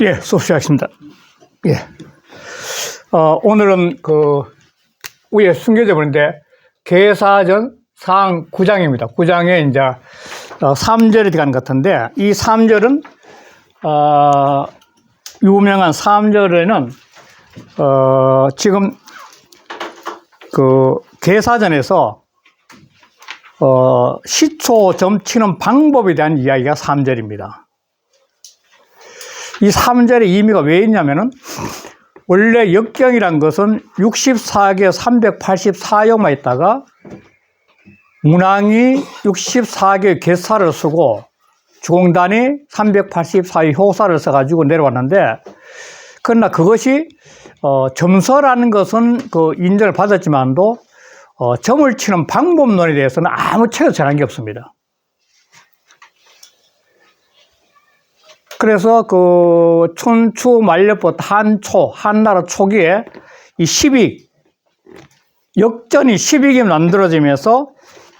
예, 수업 시작하겠습니다. 예. 오늘은 위에 숨겨져 버린데, 계사전 사항 9장입니다. 9장에 이제 3절이 들어가는 것 같은데, 이 3절은, 유명한 3절에는, 지금 계사전에서, 시초 점치는 방법에 대한 이야기가 3절입니다. 이 3절의 의미가 왜 있냐면은, 원래 역경이란 것은 64개 384용만 있다가 문왕이 64개 계사를 쓰고 주공단이 384의 효사를 써가지고 내려왔는데, 그러나 그것이 점서라는 것은 인정을 받았지만도 점을 치는 방법론에 대해서는 아무 책을 전한 게 없습니다. 그래서 춘추 만료부터 한초, 한나라 초기에 이 12, 역전이 12기 만들어지면서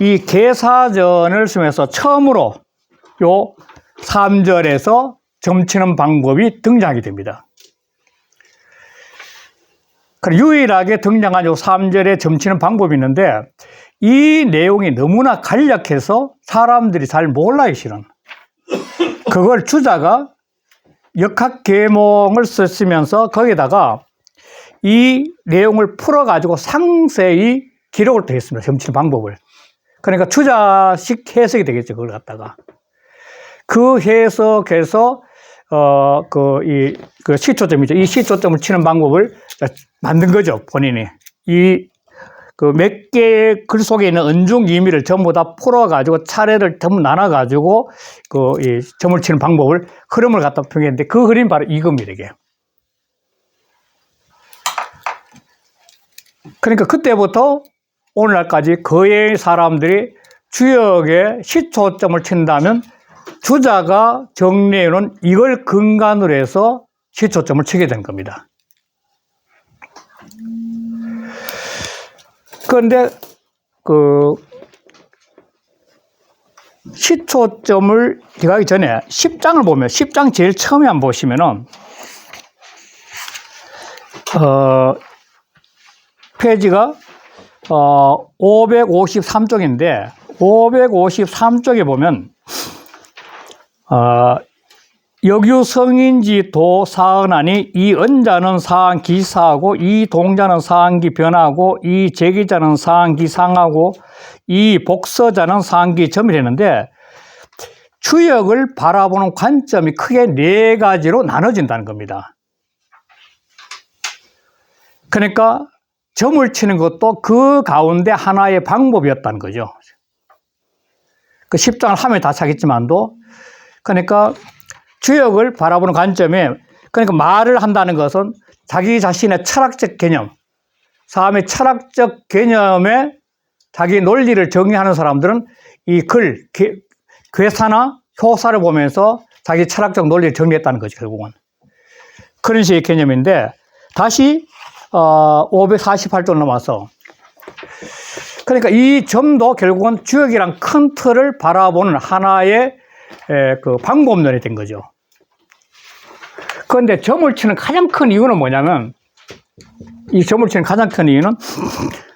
이 계사전을 쓰면서 처음으로 요 3절에서 점치는 방법이 등장하게 됩니다. 유일하게 등장한 요 3절에 점치는 방법이 있는데, 이 내용이 너무나 간략해서 사람들이 잘 몰라요, 실은. 그걸 주자가 역학계몽을 쓰시면서 거기다가 이 내용을 풀어가지고 상세히 기록을 또 했습니다. 점치는 방법을. 그러니까 주자식 해석이 되겠죠. 그걸 갖다가. 그 해석에서, 시초점이죠. 이 시초점을 치는 방법을 만든 거죠. 본인이. 몇 개의 글 속에 있는 은중 의미를 전부 다 풀어가지고 차례를 전부 나눠가지고 이 점을 치는 방법을, 흐름을 갖다 표현했는데, 그 흐름이 바로 이겁니다, 이게. 그러니까 그때부터 오늘날까지 거의 사람들이 주역에 시초점을 친다면 주자가 정리해놓은 이걸 근간으로 해서 시초점을 치게 된 겁니다. 그런데 시초점을 들어가기 전에 10장을 보면, 10장 제일 처음에 한번 보시면은 페이지가 553쪽인데 553쪽에 보면 역유성인지 도 사은하니 이 은자는 사항기 사하고 이 동자는 사항기 변하고 이 제기자는 사항기 상하고 이 복서자는 사항기 점이라는데, 주역을 바라보는 관점이 크게 4가지로 나눠진다는 겁니다. 그러니까 점을 치는 것도 그 가운데 하나의 방법이었다는 거죠. 그 10장을 하면 다 차겠지만도, 그러니까 주역을 바라보는 관점에, 그러니까 말을 한다는 것은 자기 자신의 철학적 개념, 사람의 철학적 개념에 자기 논리를 정의하는 사람들은 이 괴사나 효사를 보면서 자기 철학적 논리를 정리했다는 거죠, 결국은. 그런 식의 개념인데, 다시 548쪽 넘어와서, 그러니까 이 점도 결국은 주역이란 큰 틀을 바라보는 하나의 방법론이 된 거죠. 그런데 점을 치는 가장 큰 이유는 뭐냐면, 이 점을 치는 가장 큰 이유는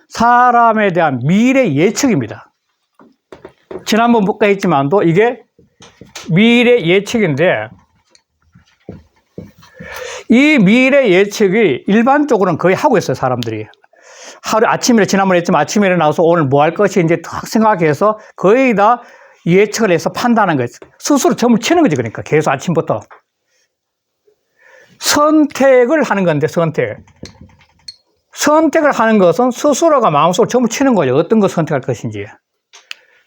사람에 대한 미래 예측입니다. 지난번 못 가했지만도 이게 미래 예측인데, 이 미래 예측이 일반적으로는 거의 하고 있어요, 사람들이. 하루 아침에, 지난번에 했지만 아침에 일어나서 오늘 뭐 할 것이 이제 딱 생각해서 거의 다 예측을 해서 판단하는 거예요. 스스로 점을 치는 거지, 그러니까. 계속 아침부터. 선택을 하는 건데, 선택을 하는 것은 스스로가 마음속으로 점을 치는 거예요. 어떤 걸 선택할 것인지.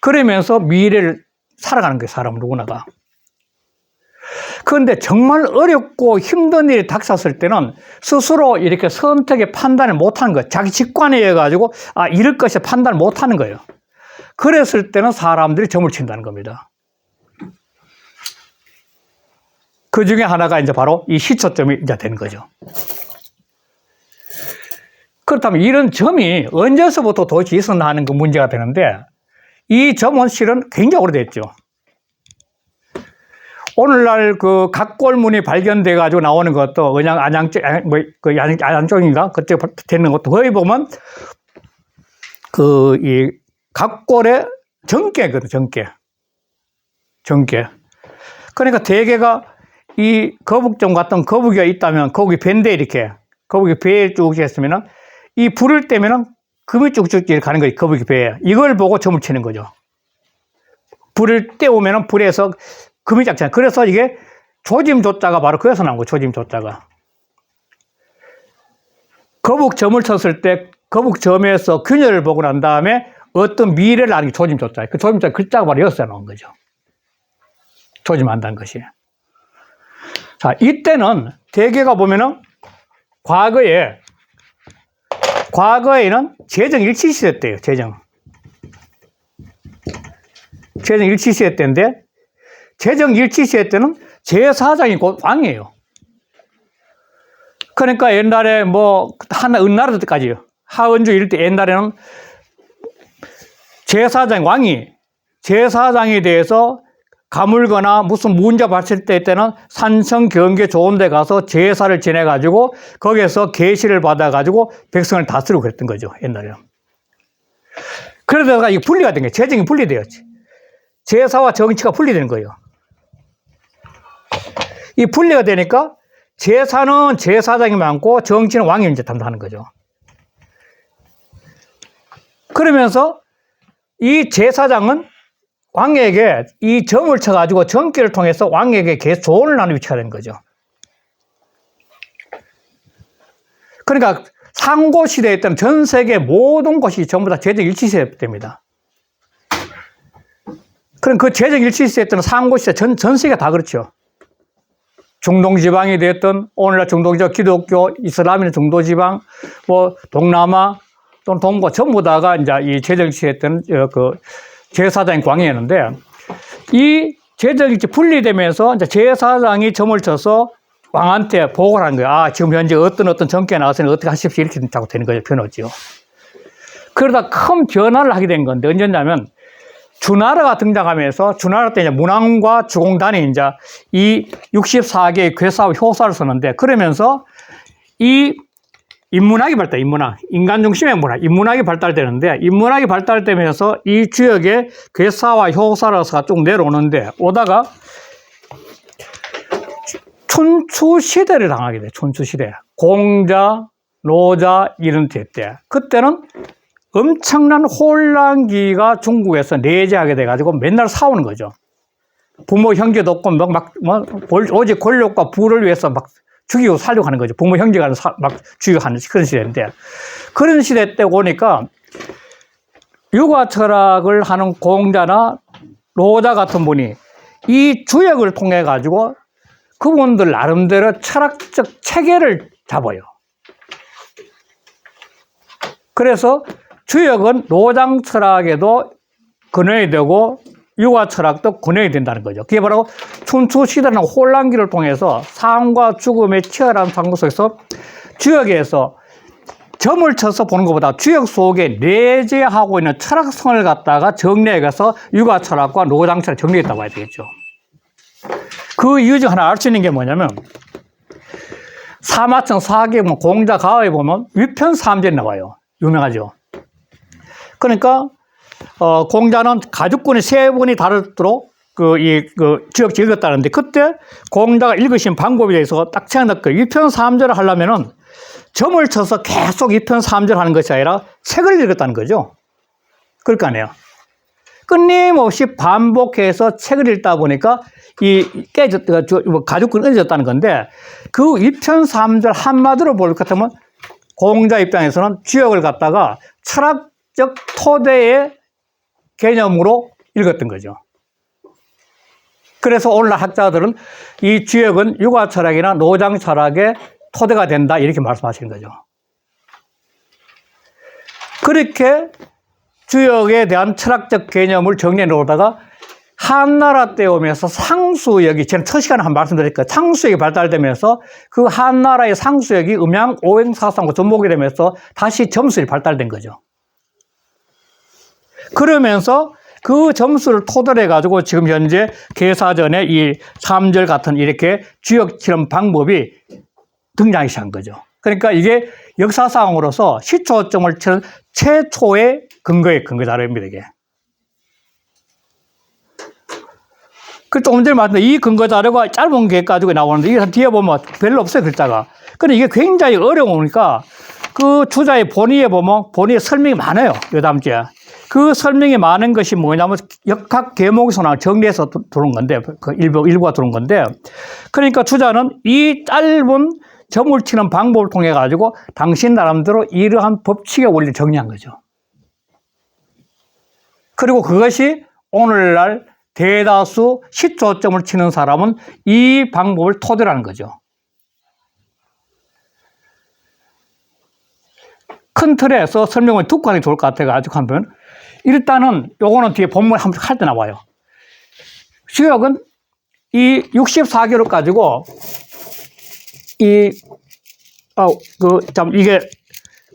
그러면서 미래를 살아가는 거예요, 사람 누구나가. 그런데 정말 어렵고 힘든 일이 닥쳤을 때는 스스로 이렇게 선택의 판단을 못하는 거예요. 자기 직관에 의해 가지고, 이럴 것이 판단을 못하는 거예요. 그랬을 때는 사람들이 점을 친다는 겁니다. 그 중에 하나가 이제 바로 이 시초점이 이제 되는 거죠. 그렇다면 이런 점이 언제서부터 도대체 있었나 하는 그 문제가 되는데, 이 점은 실은 굉장히 오래됐죠. 오늘날 그 각골문이 발견돼 가지고 나오는 것도 그냥 안양쪽인가 그때 되는 것도 거의 보면 그 이 각골의 정계거든, 정계. 그러니까 대개가 이 거북점 같은 거북이가 있다면 거북이 배인데 이렇게 거북이 배에 쭉 했으면은 이 불을 떼면은 금이 쭉쭉 가는 거예요. 거북이 배에. 이걸 보고 점을 치는 거죠. 불을 떼우면은 불에서 금이 작잖아요. 그래서 이게 조짐조자가 바로 그래서 나온 거예요. 조짐조자가. 거북점을 쳤을 때 거북점에서 균열을 보고 난 다음에 어떤 미래를 아는 게 조짐조자예요. 그 조짐조자 글자가 바로 여기서 나온 거죠. 조짐한다는 것이. 자, 이때는 대개가 보면은 과거에는 제정일치시대 때예요. 제정일치시대 때인데 제정일치시대 때는 제사장이 곧 왕이에요. 그러니까 옛날에 뭐 은나라 때까지요. 하은주 이럴 때 옛날에는 왕이 제사장에 대해서 가물거나 무슨 문제 발생될 때는 산청 경계 좋은 데 가서 제사를 지내 가지고 거기에서 계시를 받아 가지고 백성을 다스리고 그랬던 거죠, 옛날에는. 그러다가 이게 분리가 된 거예요. 재정이 분리되었지. 제사와 정치가 분리되는 거예요. 이 분리가 되니까 제사는 제사장이 많고 정치는 왕이 이제 담당하는 거죠. 그러면서 이 제사장은 왕에게 이 점을 쳐가지고 점괘를 통해서 왕에게 계속 조언을 나누는 위치가 되는 거죠. 그러니까 상고시대에 있던 전 세계 모든 곳이 전부 다 제정일치시대 때입니다. 그럼 그 제정일치시대 때는 상고시대 전 세계가 다 그렇죠. 중동지방이 됐든 오늘날 중동지방 기독교, 이슬람이나 중도지방, 뭐 동남아 또는 동부 전부 다가 이제 이 제정일치시대 때는 그 제사장이 왕이었는데 이 제정일치 분리되면서 이제 제사장이 점을 쳐서 왕한테 보고를 하는 거예요. 아, 지금 현재 어떤 정권이 나왔으니 어떻게 하십시오. 이렇게 자꾸 되는 거죠. 변화죠. 그러다 큰 변화를 하게 된 건데 언제냐면 주나라가 등장하면서 주나라 때 이제 문왕과 주공단이 이제 이 64개의 괴사와 효사를 썼는데 그러면서 이 인문학이 인간 중심의 문학, 인문학이 발달되는데 인문학이 발달되면서 이 지역의 괴사와 효사로서가 쭉 내려오는데 오다가 춘추시대를 당하게 돼. 춘추시대. 공자, 노자 이런 때 그때는 엄청난 혼란기가 중국에서 내재하게 돼가지고 맨날 싸우는 거죠. 부모 형제도 없고 오직 권력과 부를 위해서 막 죽이고 살려고 하는 거죠. 부모 형제가 막 죽이고 하는 그런 시대인데 그런 시대 때 오니까 육아 철학을 하는 공자나 노자 같은 분이 이 주역을 통해 가지고 그분들 나름대로 철학적 체계를 잡아요. 그래서 주역은 노장 철학에도 근원이 되고 육아 철학도 근원이 된다는 거죠. 그게 바로 춘추 시대라는 혼란기를 통해서 삶과 죽음의 치열한 상황 속에서 주역에서 점을 쳐서 보는 것보다 주역 속에 내재하고 있는 철학성을 갖다가 정리해 가서 육아 철학과 노장 철학 정리했다고 봐야 되겠죠. 그 이유 중 하나 알 수 있는 게 뭐냐면 사마천 사계 공자 가화에 보면 위편삼절이 나와요. 유명하죠. 그러니까 공자는 가죽군이 세 분이 다르도록 지역 읽었다는데 그때 공자가 읽으신 방법에 대해서 딱 생각났고 위편삼절을 하려면은 점을 쳐서 계속 위편삼절 하는 것이 아니라 책을 읽었다는 거죠. 그럴 거 아니에요. 끊임없이 반복해서 책을 읽다 보니까 가죽끈이 끊어졌다는 건데 그 위편삼절 한마디로 볼 것 같으면 공자 입장에서는 주역을 갖다가 철학적 토대의 개념으로 읽었던 거죠. 그래서 오늘날 학자들은 이 주역은 육아 철학이나 노장 철학의 토대가 된다 이렇게 말씀하시는 거죠. 그렇게 주역에 대한 철학적 개념을 정리해 놓다가 한나라 때 오면서 상수역이 제가 첫 시간에 한 말씀드렸니까 상수역이 발달되면서 그 한나라의 상수역이 음양, 오행, 사상과 접목이 되면서 다시 점술이 발달된 거죠. 그러면서 그 점수를 토대로 해가지고 지금 현재 계사전에 이 3절 같은 이렇게 주역 치는 방법이 등장하기 시작한 거죠. 그러니까 이게 역사상으로서 시초점을 치는 최초의 근거 자료입니다, 이게. 그 조금 전에 말했는데 이 근거 자료가 짧은 게 가지고 나오는데 이게 뒤에 보면 별로 없어요, 글자가. 근데 이게 굉장히 어려우니까 그 주자의 본의에 보면 본의의 설명이 많아요, 요 다음 주에. 그 설명이 많은 것이 뭐냐면 각 대목에서 정리해서 들어온 건데, 그 일부가 들어온 건데, 그러니까 주자는 이 짧은 점을 치는 방법을 통해 가지고 당신 나름대로 이러한 법칙의 원리를 정리한 거죠. 그리고 그것이 오늘날 대다수 시초점을 치는 사람은 이 방법을 토대로 하는 거죠. 큰 틀에서 설명을 듣고 하는 게 좋을 것 같아가지고 한번. 일단은 요거는 뒤에 본문 한번 할 때 나와요. 주역은 이 64개를 가지고 이게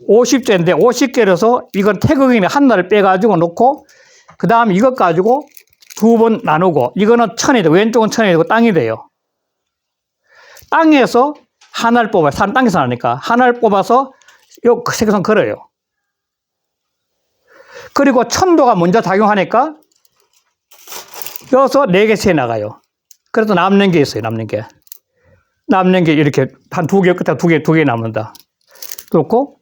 50개인데 50개라서 이건 태극인의 하나를 빼가지고 놓고 그 다음 이것 가지고 두 번 나누고 이거는 천이 되고 왼쪽은 천이 되고 땅이 돼요. 땅에서 하나를 뽑아요. 산 땅에서 나니까 하나를 뽑아서 요 색선 걸어요. 그리고 천도가 먼저 작용하니까 여기서 4개씩 나가요. 그래서 남는 게 있어요. 남는 게 이렇게 한 2개 끝에 두 개 남는다. 그렇고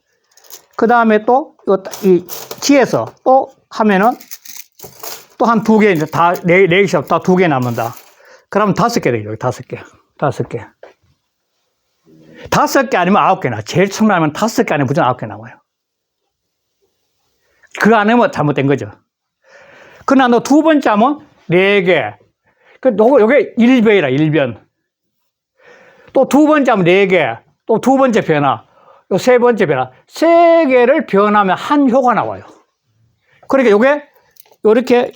그 다음에 또 이 지에서 또 하면은 또 한 2개 이제 다 4개씩 다 2개 남는다. 그러면 5개 되죠. 5개. 5개 아니면 9개 나. 제일 처음에 5개 아니면 무조건 9개 나와요. 그 안에 뭐 잘못된 거죠. 그러나 너 두 번째 하면 4개. 요게 1변이라, 1변. 또 두 번째 하면 4개. 또 두 번째 변화. 요 세 번째 변화. 3개를 변하면 한 효가 나와요. 그러니까 요게 요렇게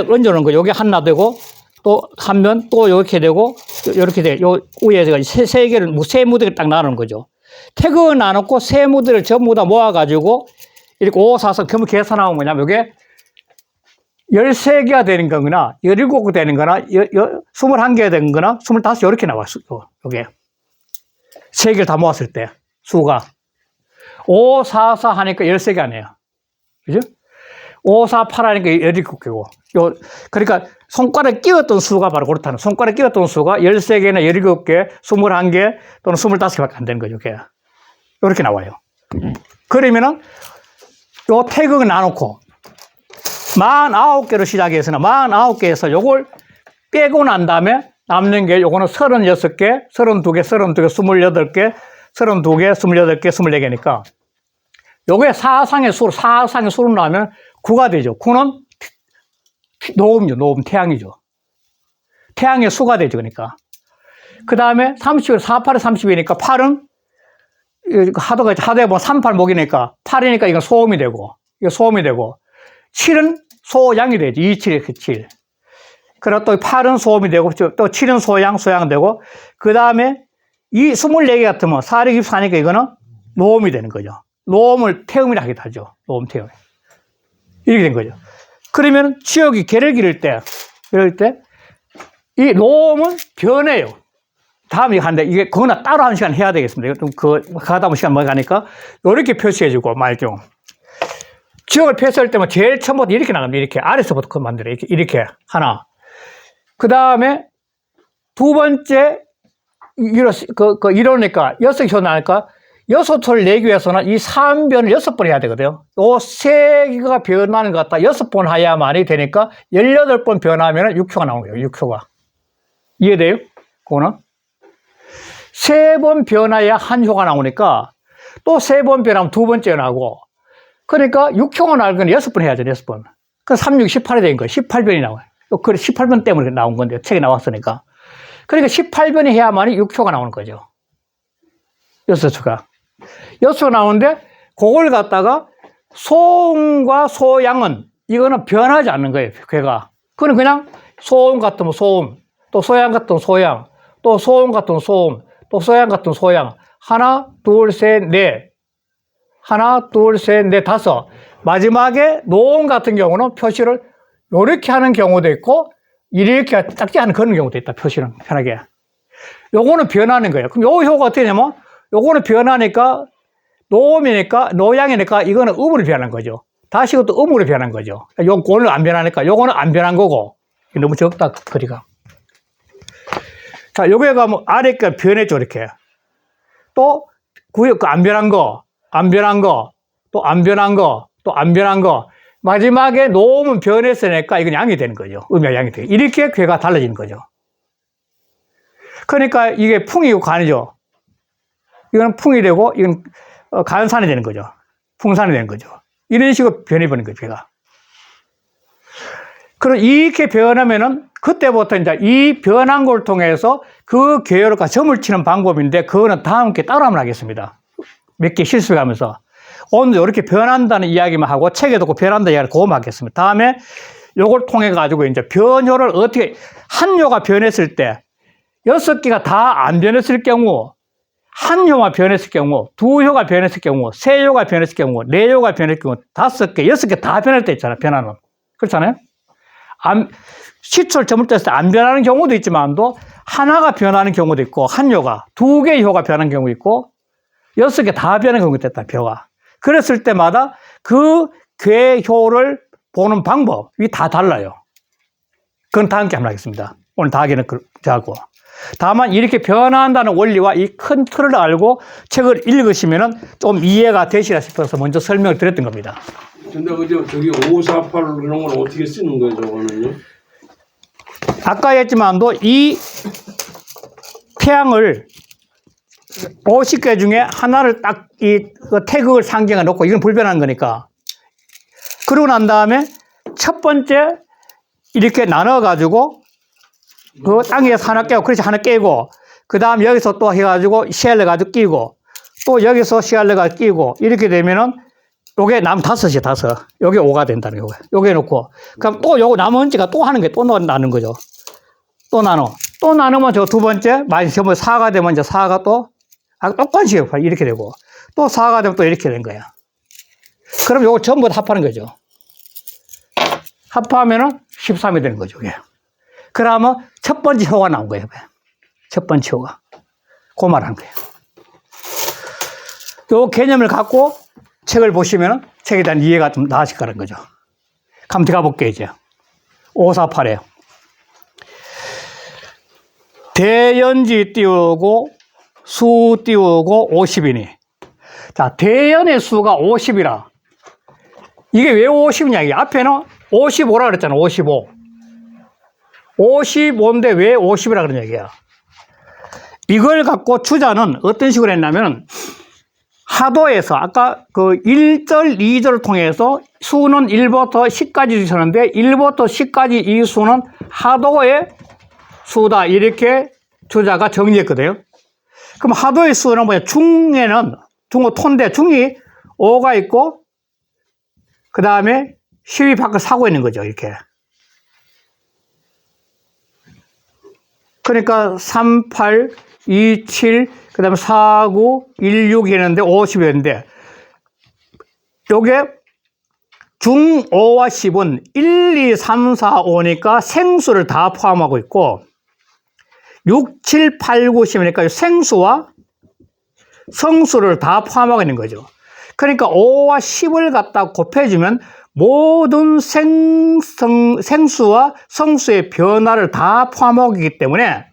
얹어놓은 거예요. 요게 하나 되고, 또 한 면, 또 요렇게 되고, 요렇게 돼. 요 위에 세 개를, 세 무대를 딱 나누는 거죠. 태극을 나눴고, 세 무대를 전부 다 모아가지고, 이렇게 5, 4, 4, 그러면 계산하면 뭐냐면, 요게 13개가 되는 거나, 17개 되는 거나, 21개가 되는 거나, 25, 요렇게 나와요. 요게. 3개를 다 모았을 때, 수가. 5, 4, 4 하니까 13개 아니에요. 그죠? 5, 4, 8 하니까 17개고. 그러니까 손가락에 끼웠던 수가 바로 그렇다는. 손가락에 끼웠던 수가 13개나 17개, 21개 또는 25개밖에 안 되는 거죠. 이렇게 나와요. 그러면은 요 태극을 나놓고 49개로 시작해서는 49개에서 요걸 빼고 난 다음에 남는 게 요거는 36개, 32개, 28개, 32개, 28개, 24개니까 요게 사상의 수로 나오면 9가 되죠. 9는 노음이죠. 노음, 태양이죠. 태양의 수가 되죠. 그러니까. 그 다음에 30, 4, 8에 30이니까 8은 하도에 보면 38 목이니까 8이니까 이건 소음이 되고, 이거 소음이 되고, 7은 소양이 되죠. 2, 7, 7. 그리고 또 8은 소음이 되고, 또 7은 소양 되고, 그 다음에 이 24개 같으면 4, 6, 24니까 이거는 노음이 되는 거죠. 노음을 태음이라 하기도 하죠. 노음 태음. 이렇게 된 거죠. 그러면 지역이 개를 기를 때, 이 노음은 변해요. 다음에 하는데, 이게 그거나 따로 한 시간 해야 되겠습니다. 가다 보면 시간 뭐 가니까, 이렇게 표시해주고, 말죠. 지역을 표시할 때면 제일 처음부터 이렇게 나갑니다. 이렇게. 아래서부터 만들어요. 이렇게. 하나. 그 다음에, 두 번째, 이러니까, 6개 나니까, 6호를 내기 위해서는 이 3변을 6번 해야 되거든요. 요 3개가 변하는 것 같다. 6번 해야만이 되니까 18번 변하면 6효가 나오는 거예요. 6효가. 이해돼요? 그거는? 3번 변해야 한 효가 나오니까 또 3번 변하면 두 번째 나고 그러니까 6효가 나올 건 6번 해야죠. 6번. 그 3, 6, 18이 된 거예요. 18변이 나와요. 그래 18변 때문에 나온 건데 책에 나왔으니까. 그러니까 18변이 해야만이 6효가 나오는 거죠. 6수가. 6수가 나오는데 그걸 갖다가 소음과 소양은 이거는 변하지 않는 거예요. 걔가. 그건 그냥 소음 같으면 소음, 또 소양 같으면 소양, 또 소음 같으면 소음, 또 소양 같으면 소양. 하나, 둘, 셋, 넷. 하나, 둘, 셋, 넷, 다섯. 마지막에 노음 같은 경우는 표시를 요렇게 하는 경우도 있고, 이렇게 딱지 하는 그런 경우도 있다, 표시는. 편하게. 요거는 변하는 거예요. 그럼 요 효가 어떻게 되냐면, 요거는 변하니까, 노양이니까, 이거는 음으로 변한 거죠. 다시 이것도 음으로 변한 거죠. 요거는 안 변하니까, 요거는 안 변한 거고. 너무 적다, 거리가. 자, 요게가 뭐, 아래가 변했죠, 이렇게. 또, 안 변한 거, 안 변한 거, 또 안 변한 거, 또 안 변한 거. 마지막에 노음은 변했으니까 이건 양이 되는 거죠. 음이 양이 되고. 이렇게 괴가 달라지는 거죠. 그러니까 이게 풍이고 간이죠. 이건 풍이 되고, 이건 간산이 되는 거죠. 풍산이 되는 거죠. 이런 식으로 변해버리는 거죠, 괴가. 그리고 이렇게 변하면은, 그때부터 이제 이 변한 걸 통해서 그 괴열과 점을 치는 방법인데, 그거는 다음 게 따로 한번 하겠습니다. 몇 개 실습하면서. 오늘 이렇게 변한다는 이야기만 하고, 책에도 그 변한다는 이야기를 그거만 하겠습니다. 다음에 요걸 통해가지고 이제 변효를 어떻게, 한 효가 변했을 때, 6개가 다 안 변했을 경우, 한 효가 변했을 경우, 2효가 변했을 경우, 3효가 변했을 경우, 4효가 변했을 경우, 5개, 6개 다 변할 때 있잖아요, 변화는. 그렇잖아요? 시초를 점을 뗐을 때 안 변하는 경우도 있지만도, 하나가 변하는 경우도 있고, 한 효가, 2개의 효가 변하는 경우도 있고, 6개 다 변하는 경우도 있다, 벼가. 그랬을 때마다 그 괴효를 보는 방법이 다 달라요. 그건 다음 기회에 한번 하겠습니다. 오늘 다 하기는 하고. 다만 이렇게 변화한다는 원리와 이 큰 틀을 알고 책을 읽으시면은 좀 이해가 되시라 싶어서 먼저 설명을 드렸던 겁니다. 근데 그죠, 저기 548 이런 건 어떻게 쓰는 거예요, 저거는요? 아까 했지만도 이 태양을 50개 중에 하나를 딱 이 태극을 상징해 놓고, 이건 불변하는 거니까. 그러고 난 다음에 첫 번째 이렇게 나눠가지고 그 땅에서 하나 깨고, 그렇지, 하나 깨고, 그 다음 여기서 또 해가지고 씨알내가지고 끼고, 또 여기서 씨알내가지고 끼고, 이렇게 되면은 요게 남 5이야, 5. 요게 5가 된다는 거고. 요게 놓고. 그럼 또 요거 나머지가 또 하는 게 또 나누는 거죠. 또 나눠. 또 나누면 저 두 번째, 전부 4가 되면 이제 4가 또, 똑같이 이렇게 되고, 또 4가 되면 또 이렇게 된 거야. 그럼 요거 전부 다 합하는 거죠. 합하면은 13이 되는 거죠, 이게. 그러면 첫 번째 효가 나온 거예요. 첫 번째 효가. 그 말하는 거예요. 요 개념을 갖고 책을 보시면은 책에 대한 이해가 좀 나아질 거라는 거죠. 한번 들어가 볼게요, 이제. 548에요. 대연지 띄우고, 수 띄우고 50이니. 자, 대연의 수가 50이라. 이게 왜 50이냐, 이게. 앞에는 55라 그랬잖아, 55. 55인데 왜 50이라 그런 얘기야. 이걸 갖고 주자는 어떤 식으로 했냐면, 하도에서, 아까 그 1절, 2절을 통해서 수는 1부터 10까지 주셨는데, 1부터 10까지 이 수는 하도의 수다. 이렇게 주자가 정리했거든요. 그럼 하도의 수는 뭐냐? 중에는, 중호 톤데, 중이 5가 있고, 그 다음에 10이 밖을 사고 있는 거죠, 이렇게. 그러니까 3, 8, 2, 7, 그 다음에 4, 9, 1, 6이 있는데 50이었는데, 요게 중 5와 10은 1, 2, 3, 4, 5니까 생수를 다 포함하고 있고, 6, 7, 8, 9, 10이니까 생수와 성수를 다 포함하고 있는 거죠. 그러니까 5와 10을 갖다 곱해주면 모든 생수와 성수의 변화를 다 포함하고 있기 때문에,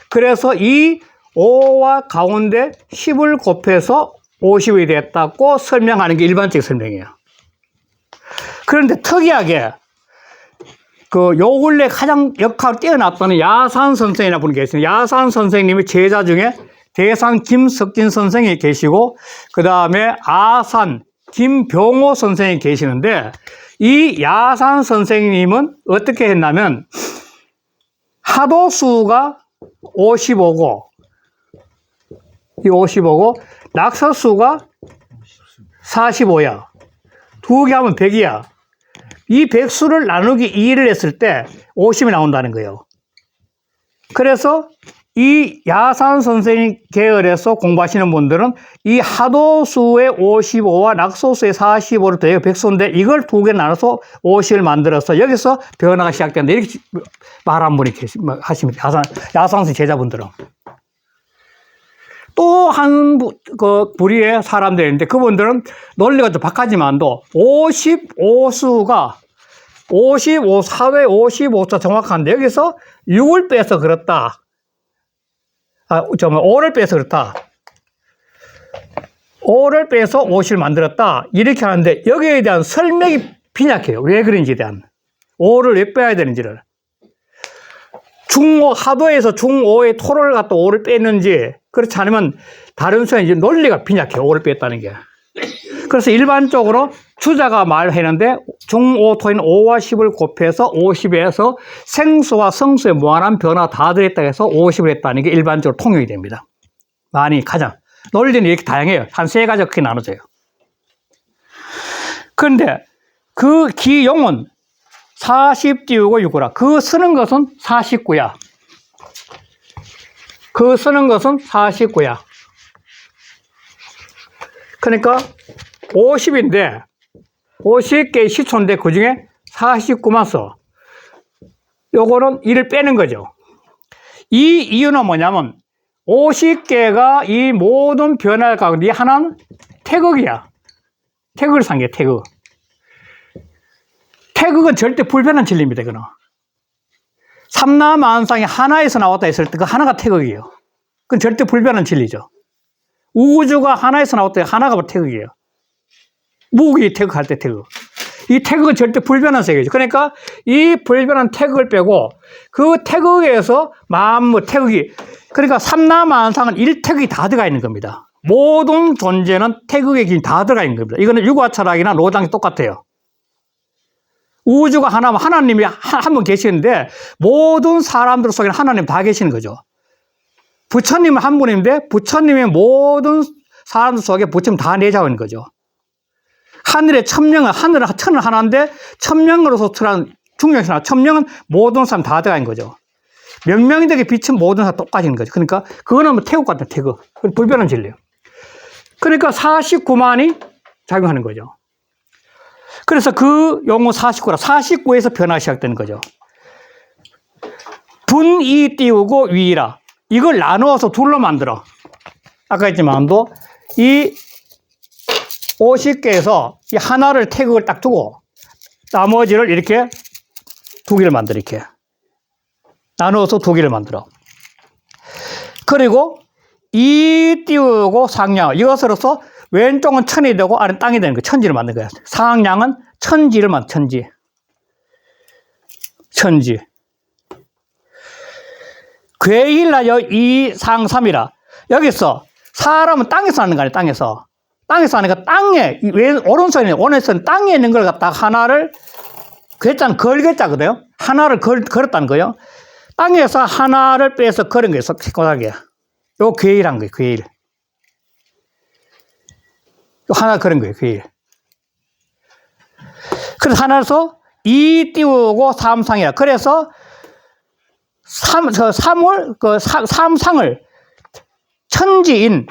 그래서 이 5와 가운데 10을 곱해서 50이 됐다고 설명하는 게 일반적인 설명이에요. 그런데 특이하게 요 근래 가장 역할을 뛰어났다는 야산 선생이라는 분이 계시는, 야산 선생님의 제자 중에 대산 김석진 선생이 계시고, 그 다음에 아산 김병호 선생이 계시는데, 이 야산 선생님은 어떻게 했냐면, 하도수가 55고, 이 55고, 낙서수가 45야. 두 개 하면 100이야. 이 100수를 나누기 2를 했을 때 50이 나온다는 거예요. 그래서 이 야산 선생님 계열에서 공부하시는 분들은 이 하도수의 55와 낙소수의 45를 더해서 백수인데 이걸 두 개 나눠서 50을 만들어서 여기서 변화가 시작된다. 이렇게 말한 분이 하십니다. 야산수 제자분들은. 또 한 부류의 사람들이 있는데 그분들은 논리가 좀 박하지만도 55수가 55, 사회 55자 정확한데 여기서 6을 빼서 그렇다. 5를 빼서 그렇다. 5를 빼서 50을 만들었다. 이렇게 하는데 여기에 대한 설명이 빈약해요. 왜 그런지에 대한. 5를 왜 빼야 되는지를. 중오, 하도에서 중오의 토를 갖다 5를 뺐는지 그렇지 않으면 다른 수에 이제 논리가 빈약해요. 5를 뺐다는 게. 그래서 일반적으로 주자가 말했는데 중오토인 5와 10을 곱해서 50에서 생수와 성수의 무한한 변화 다 들어있다 해서 50을 했다는 게 일반적으로 통용이 됩니다. 많이 가장. 논리는 이렇게 다양해요. 한 세 가지가 크게 나눠져요. 그런데 그 기용은 40 띄우고 6이라. 그 쓰는 것은 49야. 그 쓰는 것은 49야. 그러니까 50인데 50개의 시초인데 그 중에 49만 써. 요거는 1을 빼는 거죠. 이 이유는 뭐냐면 50개가 이 모든 변화를 가운데 하나는 태극이야. 태극을 산 게 태극. 태극은 절대 불변한 진리입니다. 이거는. 삼라만상이 하나에서 나왔다 했을 때 그 하나가 태극이에요. 그건 절대 불변한 진리죠. 우주가 하나에서 나왔다 하나가 바로 태극이에요. 무기 태극할 때 태극. 이 태극은 절대 불변한 세계죠. 그러니까 이 불변한 태극을 빼고 그 태극에서 만무 태극이 그러니까 삼라만상은 1태극이 다 들어가 있는 겁니다. 모든 존재는 태극의 기운이 다 들어가 있는 겁니다. 이거는 유과철학이나 로장이 똑같아요. 우주가 하나면 하나님이 한 분 계시는데 모든 사람들 속에는 하나님 다 계시는 거죠. 부처님은 한 분인데 부처님의 모든 사람들 속에 부처님 다 내자고 있는 거죠. 하늘의 천명은 천은 하나인데 천명으로서 들어간 중력이 하나, 천명은 모든 사람 다 들어가 있는 거죠. 명명인에게 빛은 모든 사람 똑같은 거죠. 그러니까 그거는 뭐 태국 같은 태국. 불변한 진리예요. 그러니까 49만이 작용하는 거죠. 그래서 그 용어 49라 49에서 변화가 시작되는 거죠. 분이 띄우고 위라 이걸 나누어서 둘로 만들어. 아까 했지만도 이 50개에서 이 하나를 태극을 딱 두고 나머지를 이렇게 두 개를 만들어. 이렇게 나누어서 두 개를 만들어. 그리고 이 띄우고 상량 이것으로서 왼쪽은 천이 되고 아래는 땅이 되는 거예요. 천지를 만든 거예요. 상량은 천지를 만든 천지. 괴일라여 이상삼이라. 여기서 사람은 땅에서 하는 거 아니에요. 땅에서 하니까 땅에 오른손에 오른손 땅에 있는 걸 갖다가 하나를 괴자는 걸괴자거든요. 하나를 걸었다는 거예요. 땅에서 하나를 빼서 걸은 거예요. 고하게. 요 괴일한 거예요. 괴일. 하나 그런 거예요, 괴일. 그래서 하나에서 2 띄우고 3상이야. 그래서 3상을 천지인.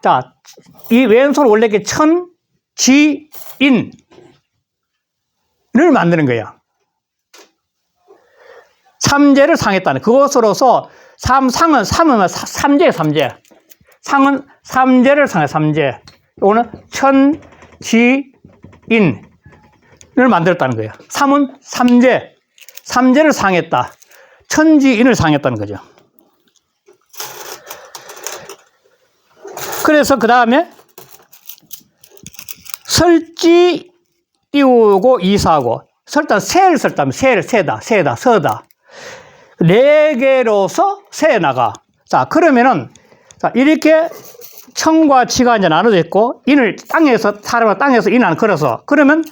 자, 이 왼손 원래 이렇게 천지인을 만드는 거야. 삼재를 상했다는. 그것으로서 삼은 삼재. 상은 삼재를 상해, 삼재. 이거는 천지인을 만들었다는 거예요. 삼은 삼재를 상했다. 천지인을 상했다는 거죠. 그래서 그 다음에 설지 띄우고 이사하고 설단 세를 썼다면 세다. 네 개로서 세 나가. 자, 그러면은 자, 이렇게 천과 지가 이제 나눠져 있고 인을 사람을 땅에서 인을 걸어서 그러면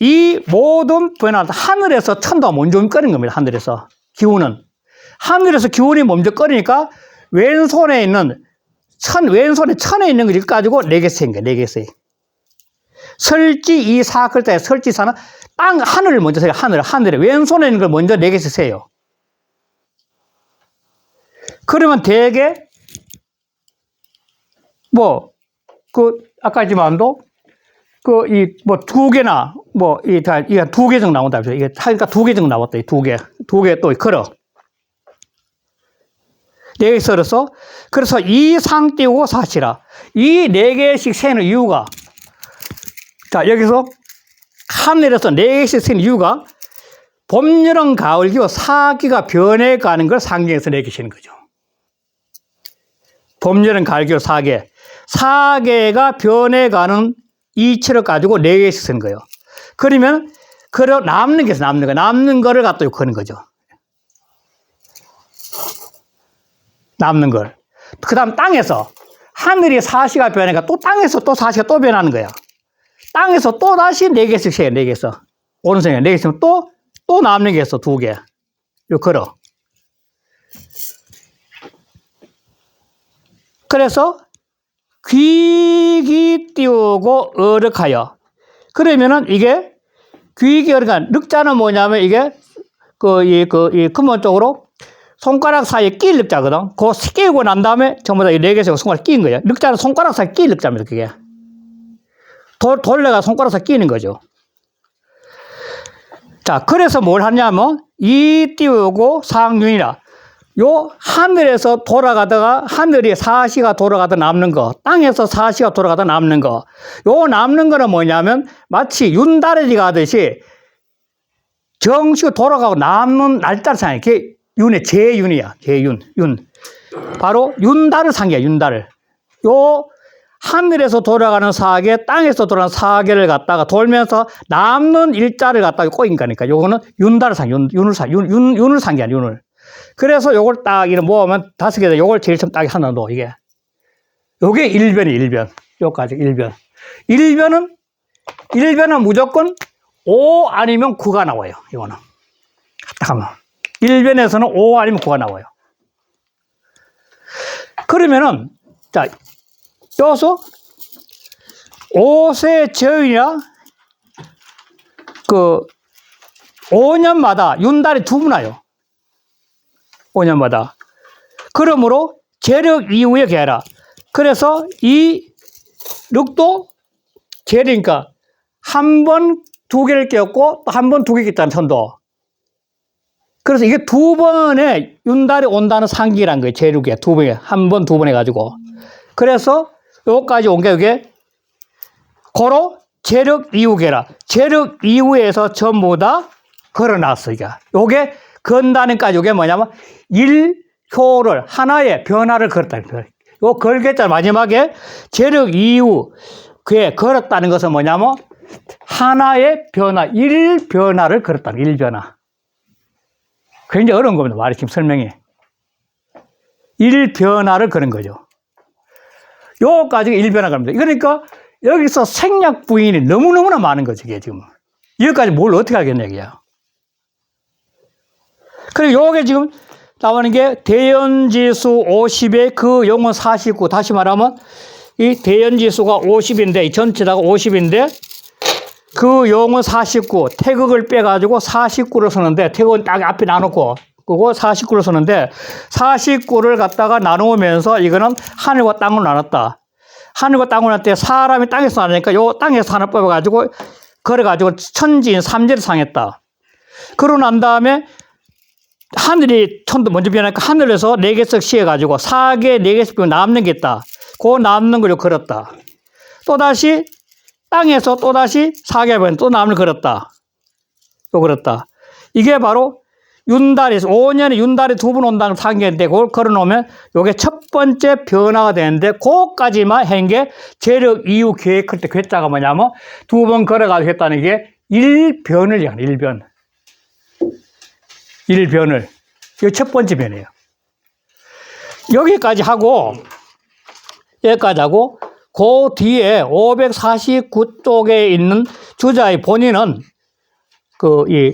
이 모든 변화는 하늘에서 천도가 먼저 꺼낸 겁니다. 하늘에서 기운은 하늘에서 기운이 먼저 꺼내니까 왼손에 있는 왼손에 천에 있는 걸 가지고 4개 세인 거예요. 4개 세. 설지 이사 그럴 때 설지사는 땅 하늘을 먼저 세요. 하늘에 왼손에 있는 걸 먼저 4개씩 세요. 그러면 대개 뭐 아까 했지만도 두 개나 이게 두 개 정도 나온다. 이게 하니까 두 개 정도 나왔다. 두 개 또 걸어. 네 개 썰어서 그래서 이 상 띄우고 사시라. 이 네 개씩 세는 이유가 자 여기서 하늘에서 네 개씩 세는 이유가 봄, 여름, 가을, 겨울 사기가 변해가는 걸 상징해서 네 개 세는 거죠. 봄, 여름, 가을, 겨울 4개. 4개가 변해가는 이치를 가지고 4개씩 쓰는 거예요. 그러면, 남는 게 있어, 남는 거. 남는 거를 갖다 거는 거죠. 남는 걸. 그 다음 땅에서, 하늘이 사시가 변해가 또 땅에서 또 사시가 또 변하는 거야. 땅에서 또 다시 4개씩 세요, 4개에서. 오른손에 4개 있으면 또 남는 게 있어, 2개. 요 걸어. 그래서 귀기 띄우고 어륵하여. 그러면은 이게 귀기 어륵한 륵자는 뭐냐면 이게 이 근본적으로 손가락 사이에 끼일 륵자거든. 그거 끼우고 난 다음에 전부 다 이 네 개에서 손가락 끼인 거예요. 륵자는 손가락 사이에 끼일 륵자입니다. 그게 돌레가 손가락 사이에 끼는 거죠. 자, 그래서 뭘 하냐면 이 띄우고 상륜이라. 요 하늘에서 돌아가다가 하늘이 사시가 돌아가다 남는 거, 땅에서 사시가 돌아가다 남는 거. 요 남는 거는 뭐냐면 마치 윤달이 가듯이 정식으로 돌아가고 남는 날짜를 상해. 그게 윤의 제윤이야. 제윤. 바로 윤달을 상해. 윤달을. 요 하늘에서 돌아가는 사계, 땅에서 돌아가는 사계를 갖다가 돌면서 남는 일자를 갖다가 꼬인 거니까 요거는 윤달을 상해. 윤을 상해. 윤을. 그래서 요걸 딱 이렇게 모으면 5개 돼. 요걸 제일 처음 딱 하나 넣어, 이게. 요게 일변이 일변. 요까지 일변. 일변은 무조건 5 아니면 9가 나와요. 이거는. 딱 하면. 일변에서는 5 아니면 9가 나와요. 그러면은, 자, 여기서 5세 저윤이라 5년마다 윤달이 2번 와요. 5년마다. 그러므로 재력 이후에 개라. 그래서 이 륵도 재력이니까 한 번 2개를 깨었고 또 한 번 2개 깼다는 천도. 그래서 이게 2번에 윤달이 온다는 상기란 거예요. 재력에 2번에. 한 번, 2번 해가지고. 그래서 여기까지 온 게 이게 고로 재력 이후 개라. 재력 이후에서 전부 다 걸어놨어, 이게. 요게 건다는까지 이게 뭐냐면 일효를 하나의 변화를 걸었다는 거예요. 요 걸겠자 마지막에 재력 이후 그에 걸었다는 것은 뭐냐면 하나의 변화, 일변화를 걸었다는 거예요. 일변화. 굉장히 어려운 겁니다. 말이 지금 설명이. 일변화를 걸은 거죠. 요까지가 일변화 겁니다. 그러니까 여기서 생략 부인이 너무너무나 많은 거죠. 이게 지금. 여기까지 뭘 어떻게 하겠냐, 이게요. 그리고 요게 지금 나오는 게 대연지수 50에 그 용은 49. 다시 말하면 이 대연지수가 50인데, 이 전체다가 50인데, 그 용은 49. 태극을 빼가지고 49를 쓰는데, 태극은 딱 앞에 나놓고, 그거 49를 쓰는데, 49를 갖다가 나누면서 이거는 하늘과 땅으로 나눴다. 하늘과 땅으로 나눌 때 사람이 땅에서 나누니까 요 땅에서 하나 뽑아가지고, 그래가지고 천지인 삼재를 상했다. 그러고 난 다음에 하늘이 천도 먼저 변하니까 하늘에서 4개씩 씌어가지고 4개, 4개씩 남는 게 있다. 그 남는 걸 걸었다. 또다시 땅에서 또다시 4개 변 또 남는 걸 걸었다. 또 걸었다. 이게 바로 윤달에서 5년에 윤달이 2번 온다는 상계인데 그걸 걸어놓으면 이게 첫 번째 변화가 되는데 그것까지만 한 게 재력 이후 계획할 때 괴짜가 뭐냐면 2번 걸어가지고 했다는 게 일변을 얘기하는 일변. 일변을. 이게 첫 번째 변이에요. 여기까지 하고, 그 뒤에 549쪽에 있는 주자의 본인은,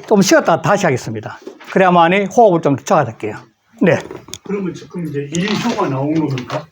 좀 쉬었다가 다시 하겠습니다. 그래야만이 호흡을 좀 찾아갈게요. 네. 그러면 지금 이제 일효가 나오는 겁니까?